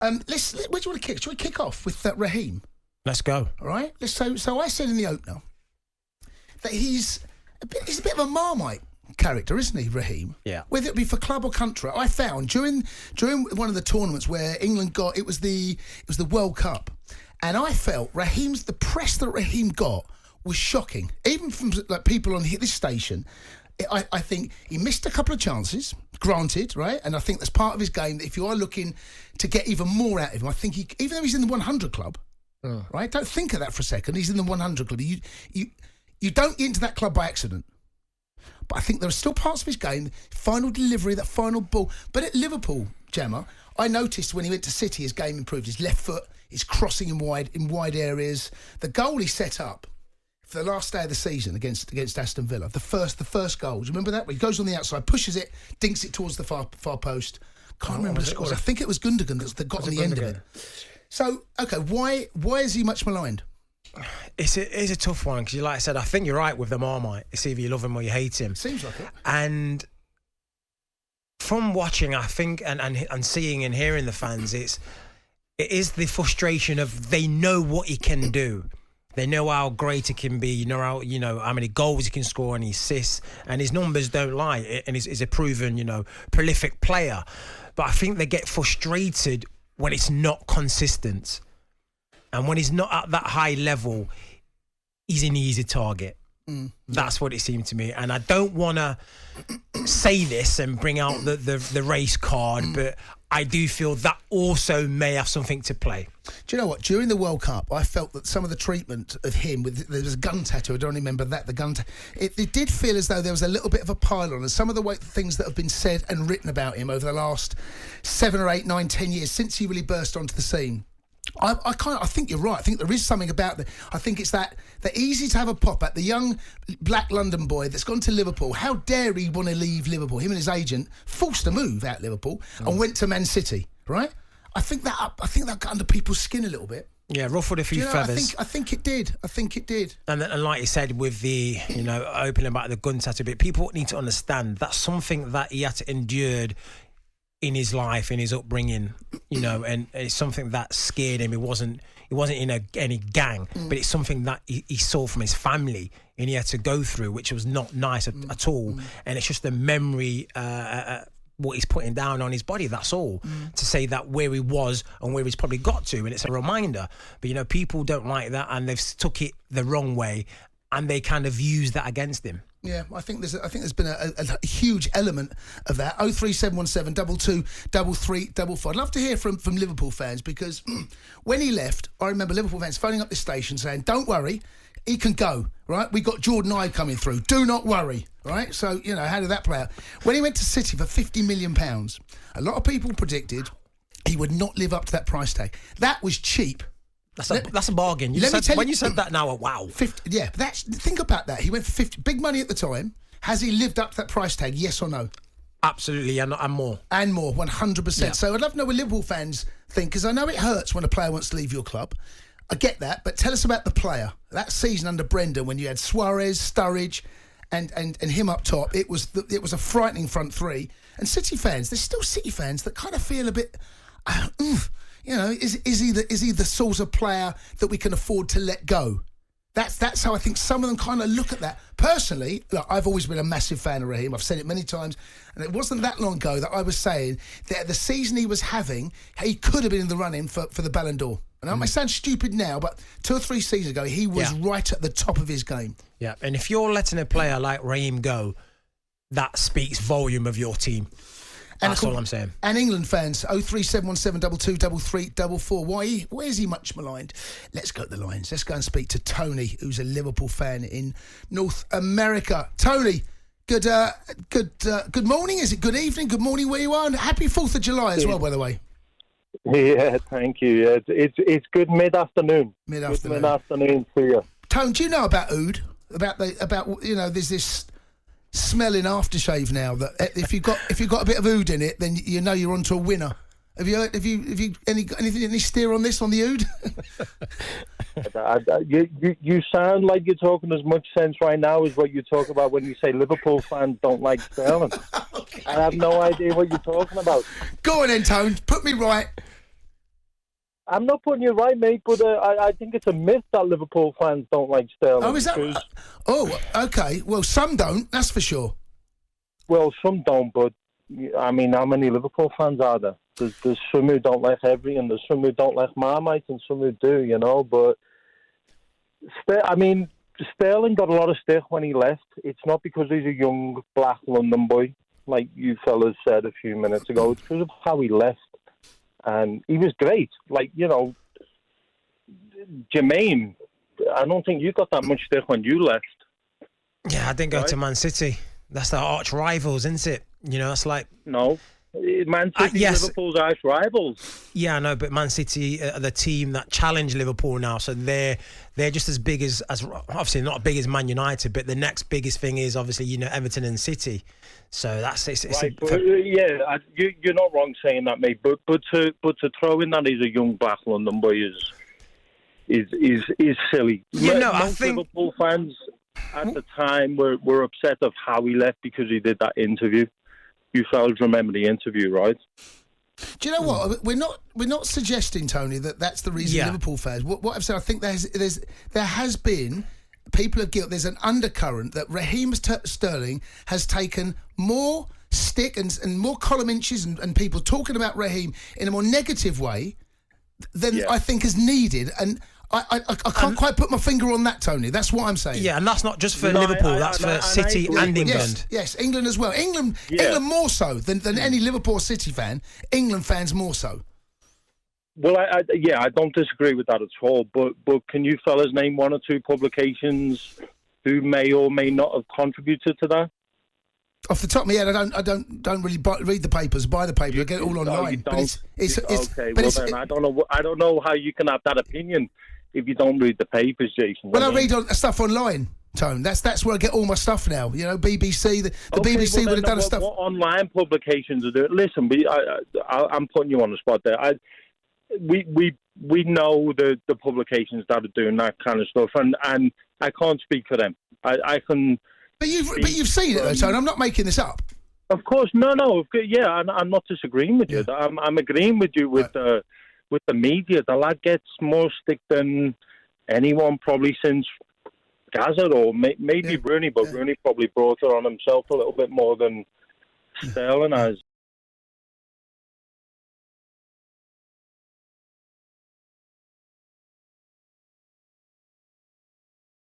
Where do you want to kick? Should we kick off with Raheem? Let's go. All right. So I said in the opener that he's a bit of a Marmite character, isn't he, Raheem? Yeah. Whether it be for club or country, I found during one of the tournaments where England got it was the World Cup, and I felt the press that Raheem got was shocking, even from like people on this station. I think he missed a couple of chances, granted, right? And I think that's part of his game. That if you are looking to get even more out of him, I think even though he's in the 100 club, right? Don't think of that for a second. He's in the 100 club. You don't get into that club by accident. But I think there are still parts of his game, final delivery, that final ball. But at Liverpool, Gemma, I noticed when he went to City, his game improved. His left foot, his crossing in wide areas. The goal he set up for the last day of the season against Aston Villa, the first goal. Do you remember that? Where he goes on the outside, pushes it, dinks it towards the far post. Can't remember the score. I think it was Gundogan that got on the end of it. So, okay, why is he much maligned? It's a tough one because, like I said, I think you're right with the Marmite. It's either you love him or you hate him. Seems like it. And from watching, I think, and seeing and hearing the fans, it is the frustration of they know what he can do. They know how great he can be. You know how many goals he can score and he assists, and his numbers don't lie. And he's a proven, prolific player. But I think they get frustrated when it's not consistent. And when he's not at that high level, he's an easy target. That's what it seemed to me. And I don't want to say this and bring out the race card, but I do feel that also may have something to play. Do you know what? During the World Cup, I felt that some of the treatment of him, there was a gun tattoo, I don't remember that, the gun tattoo, it did feel as though there was a little bit of a pile on, and some of the things that have been said and written about him over the last 7 or 8, 9, 10 years, since he really burst onto the scene, I think you're right. I think there is something about that. I think it's that easy to have a pop at the young black London boy that's gone to Liverpool. How dare he want to leave Liverpool? Him and his agent forced to move out Liverpool and went to Man City. Right? I think that got under people's skin a little bit. Yeah, ruffled a few feathers. I think it did. And like you said, with the opening about the gun tattoo bit, people need to understand that's something that he had to endure in his life, in his upbringing, and it's something that scared him. He wasn't in any gang, but it's something that he saw from his family and he had to go through, which was not nice at all. And it's just a memory, what he's putting down on his body, that's all. To say that where he was and where he's probably got to, and it's a reminder. But, people don't like that, and they've took it the wrong way, and they kind of use that against him. Yeah, I think there's been a huge element of that. 03717 22 3344. I'd love to hear from Liverpool fans, because when he left, I remember Liverpool fans phoning up this station saying, "Don't worry, he can go, right? We got Jordan Ibe coming through. Do not worry," right? So, how did that play out? When he went to City for £50 million, a lot of people predicted he would not live up to that price tag. That was cheap. That's a bargain. You said that now, wow. 50, yeah, think about that. He went for 50, big money at the time. Has he lived up to that price tag? Yes or no? Absolutely, and more. And more, 100%. Yeah. So I'd love to know what Liverpool fans think, because I know it hurts when a player wants to leave your club. I get that, but tell us about the player. That season under Brendan, when you had Suarez, Sturridge, and him up top, it was a frightening front three. And City fans, there's still City fans that kind of feel a bit... is he the sort of player that we can afford to let go? That's how I think some of them kind of look at that. Personally, look, I've always been a massive fan of Raheem. I've said it many times, and it wasn't that long ago that I was saying that the season he was having, he could have been in the running for the Ballon d'Or. And I might sound stupid now, but 2 or 3 seasons ago, he was right at the top of his game. Yeah, and if you're letting a player like Raheem go, that speaks volume of your team. That's all I'm saying. And England fans, 03717 22 3344. Why is he much maligned? Let's go to the lines. Let's go and speak to Tony, who's a Liverpool fan in North America. Tony, good morning. Is it good evening? Good morning where you are. And happy 4th of July as well, by the way. Yeah, thank you. It's good mid-afternoon. Mid-afternoon to you. Tone, do you know about oud? About there's this smelling aftershave now that if you've got a bit of oud in it, then you're onto a winner. Have you any steer on this, on the oud? You sound like you're talking as much sense right now as what you talk about when you say Liverpool fans don't like Sterling. Okay. I have no idea what you're talking about. Go on then, Tone. Put me right. I'm not putting you right, mate, but I think it's a myth that Liverpool fans don't like Sterling. Oh, is that? Oh, okay. Well, some don't. That's for sure. Well, some don't, but I mean, how many Liverpool fans are there? There's some who don't like everything, there's some who don't like Marmite, and some who do, you know. But I mean, Sterling got a lot of stick when he left. It's not because he's a young black London boy, like you fellas said a few minutes ago. It's because of how he left. And he was great. Like, you know, Jermaine, I don't think you got that much stick when you left. Yeah, I didn't go to Man City. That's the arch rivals, isn't it? You know, it's like... No. Man City, yes. Liverpool's arch rivals. Yeah, I know, but Man City are the team that challenge Liverpool now, so they're just as big as obviously not as big as Man United, but the next biggest thing is obviously, you know, Everton and City. So that's it's right. You're not wrong saying that, mate. But to throw in that he's a young black London boy is silly. You know, Most I think Liverpool fans at the time were upset of how he left because he did that interview. You fellas remember the interview, right? Do you know what? We're not suggesting, Tony, that that's the reason Liverpool fans. What I've said, I think there has been people of guilt. There's an undercurrent that Raheem Sterling has taken more stick and more column inches and people talking about Raheem in a more negative way than I think is needed. And I can't quite put my finger on that, Tony. That's what I'm saying. Yeah, and that's not just for Liverpool. That's for City and England. Yes, England as well. England more so than any Liverpool City fan. England fans more so. Well, I don't disagree with that at all. But can you fellas name one or two publications who may or may not have contributed to that? Off the top of my head, I don't really read the papers, buy the paper. I get it all online. But it's okay. Well, then I don't know how you can have that opinion if you don't read the papers, Jason. Well, I read stuff online, Tone. That's where I get all my stuff now. You know, BBC, the BBC would have done stuff. What online publications are doing? Listen, I'm putting you on the spot there. We know the publications that are doing that kind of stuff, and I can't speak for them. I can. But you've seen it, though, Tone. I'm not making this up. Of course, no. Yeah, I'm not disagreeing with you. I'm agreeing with you with the media. The lad gets more stick than anyone probably since Gaza or maybe Rooney, but Rooney probably brought it on himself a little bit more than Sterling has.